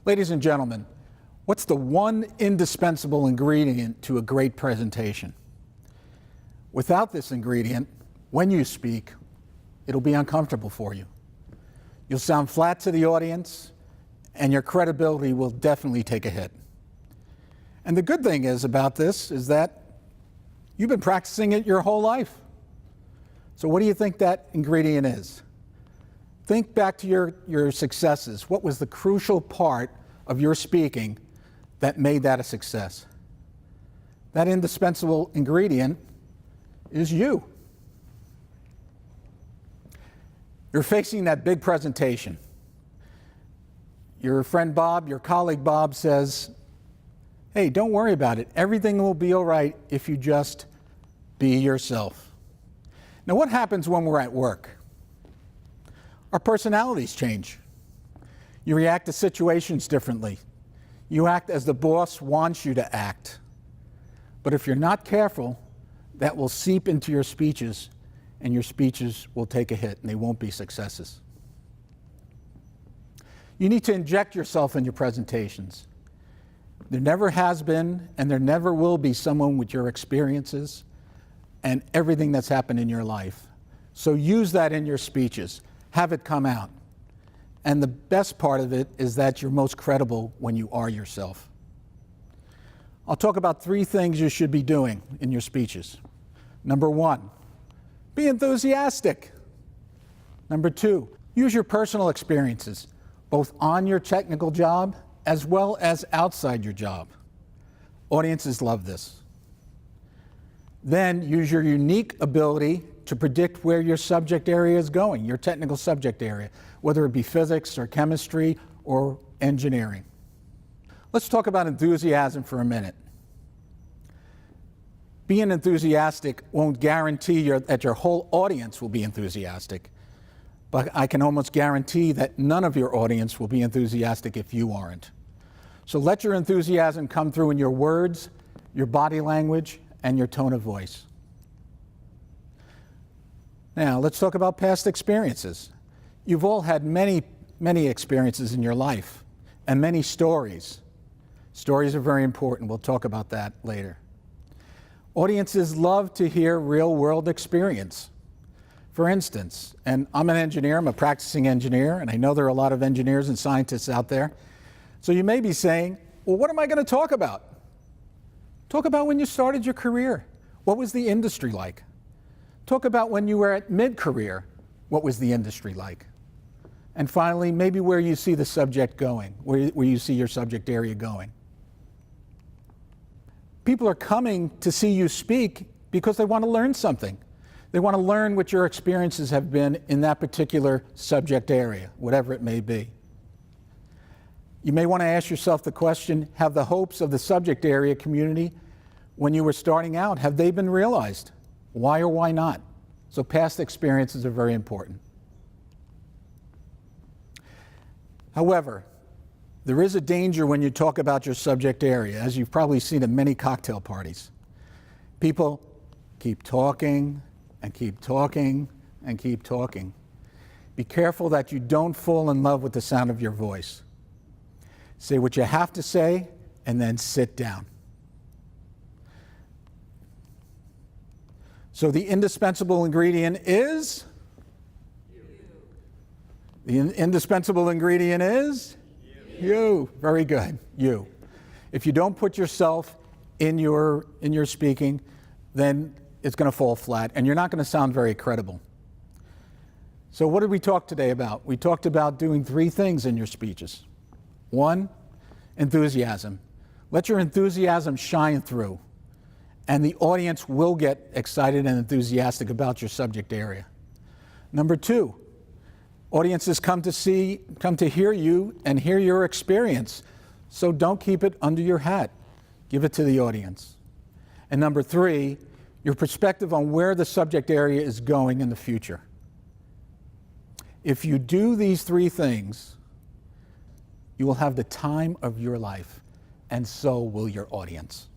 Ladies and gentlemen, what's the one indispensable ingredient to a great presentation? Without this ingredient, when you speak, it'll be uncomfortable for you. You'll sound flat to the audience, and your credibility will definitely take a hit. And the good thing is about this is that you've been practicing it your whole life. So what do you think that ingredient is? Think back to your successes. What was the crucial part of your speaking that made that a success? That indispensable ingredient is you. You're facing that big presentation. Your friend Bob, your colleague Bob says, hey, don't worry about it. Everything will be all right if you just be yourself. Now, what happens when we're at work? Our personalities change. You react to situations differently. You act as the boss wants you to act. But if you're not careful, that will seep into your speeches, and your speeches will take a hit, and they won't be successes. You need to inject yourself in your presentations. There never has been, and there never will be someone with your experiences and everything that's happened in your life. So use that in your speeches. Have it come out. And the best part of it is that you're most credible when you are yourself. I'll talk about 3 things you should be doing in your speeches. Number 1, be enthusiastic. Number 2, use your personal experiences, both on your technical job as well as outside your job. Audiences love this. Then use your unique ability to predict where your subject area is going, your technical subject area, whether it be physics or chemistry or engineering. Let's talk about enthusiasm for a minute. Being enthusiastic won't guarantee that your whole audience will be enthusiastic, but I can almost guarantee that none of your audience will be enthusiastic if you aren't. So let your enthusiasm come through in your words, your body language, and your tone of voice. Now, let's talk about past experiences. You've all had many experiences in your life, and many stories. Stories are very important. We'll talk about that later. Audiences love to hear real-world experience. For instance, and I'm an engineer, I'm a practicing engineer, and I know there are a lot of engineers and scientists out there. So you may be saying, well, what am I going to talk about? Talk about when you started your career. What was the industry like? Talk about when you were at mid-career. What was the industry like? And finally, maybe where you see the subject going, where you see your subject area going. People are coming to see you speak because they want to learn something. They want to learn what your experiences have been in that particular subject area, whatever it may be. You may want to ask yourself the question, have the hopes of the subject area community when you were starting out, have they been realized? Why or why not? So past experiences are very important. However, there is a danger when you talk about your subject area, as you've probably seen at many cocktail parties. People keep talking and keep talking and keep talking. Be careful that you don't fall in love with the sound of your voice. Say what you have to say and then sit down. So the indispensable ingredient is? You. The indispensable ingredient is? You. Very good. You. If you don't put yourself in your speaking, then it's going to fall flat and you're not going to sound very credible. So what did we talk today about? We talked about doing 3 things in your speeches. 1, enthusiasm. Let your enthusiasm shine through, and the audience will get excited and enthusiastic about your subject area. Number 2, audiences come to hear you and hear your experience, so don't keep it under your hat. Give it to the audience. And number 3, your perspective on where the subject area is going in the future. If you do these 3 things, you will have the time of your life, and so will your audience.